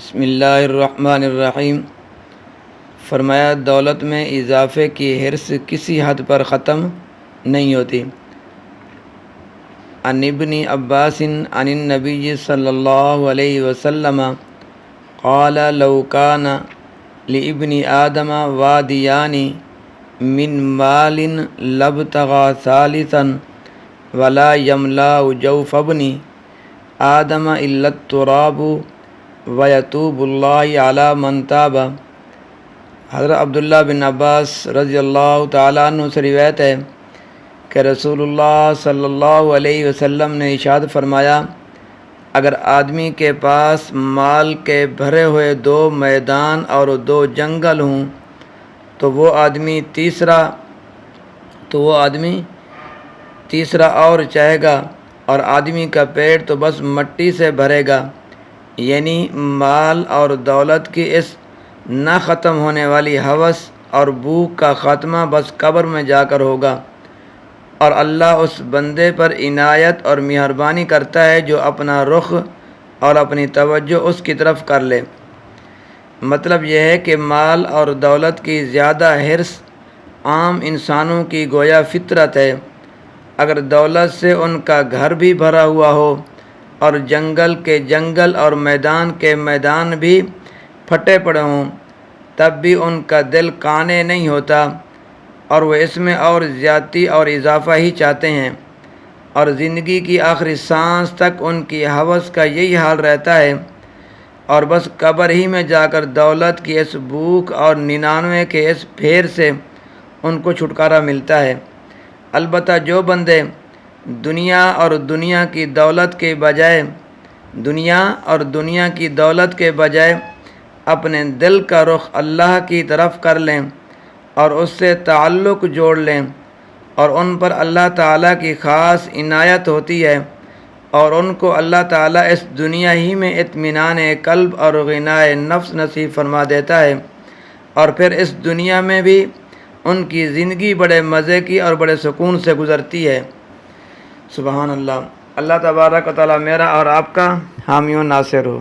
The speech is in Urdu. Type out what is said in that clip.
بسم اللہ الرحمن الرحیم۔ فرمایا دولت میں اضافے کی حرص کسی حد پر ختم نہیں ہوتی۔ عن ابن عباس عن النبی صلی اللہ علیہ وسلم قال لو کان لابن آدم وادیان من مال لابتغى ثالثا ولا يملأ جوف ابن آدم الا التراب وَيَتُوبُ اللَّهِ عَلَى مَنْ تَابَ۔ حضرت عبداللہ بن عباس رضی اللہ تعالیٰ عنہ سے روایت ہے کہ رسول اللہ صلی اللہ علیہ وسلم نے ارشاد فرمایا، اگر آدمی کے پاس مال کے بھرے ہوئے 2 میدان اور 2 جنگل ہوں تو وہ آدمی تیسرا اور چاہے گا، اور آدمی کا پیٹ تو بس مٹی سے بھرے گا، یعنی مال اور دولت کی اس نہ ختم ہونے والی ہوس اور بھوک کا خاتمہ بس قبر میں جا کر ہوگا، اور اللہ اس بندے پر عنایت اور مہربانی کرتا ہے جو اپنا رخ اور اپنی توجہ اس کی طرف کر لے۔ مطلب یہ ہے کہ مال اور دولت کی زیادہ حرص عام انسانوں کی گویا فطرت ہے۔ اگر دولت سے ان کا گھر بھی بھرا ہوا ہو اور جنگل کے جنگل اور میدان کے میدان بھی پھٹے پڑے ہوں، تب بھی ان کا دل قانع نہیں ہوتا، اور وہ اس میں اور زیادتی اور اضافہ ہی چاہتے ہیں، اور زندگی کی آخری سانس تک ان کی ہوس کا یہی حال رہتا ہے، اور بس قبر ہی میں جا کر دولت کی اس بھوک اور 99 کے اس پھیر سے ان کو چھٹکارا ملتا ہے۔ البتہ جو بندے دنیا اور دنیا کی دولت کے بجائے اپنے دل کا رخ اللہ کی طرف کر لیں اور اس سے تعلق جوڑ لیں، اور ان پر اللہ تعالیٰ کی خاص عنایت ہوتی ہے، اور ان کو اللہ تعالیٰ اس دنیا ہی میں اطمینان قلب اور غنائے نفس نصیب فرما دیتا ہے، اور پھر اس دنیا میں بھی ان کی زندگی بڑے مزے کی اور بڑے سکون سے گزرتی ہے۔ سبحان اللہ۔ اللہ تبارک و تعالیٰ میرا اور آپ کا حامی و ناصر ہو۔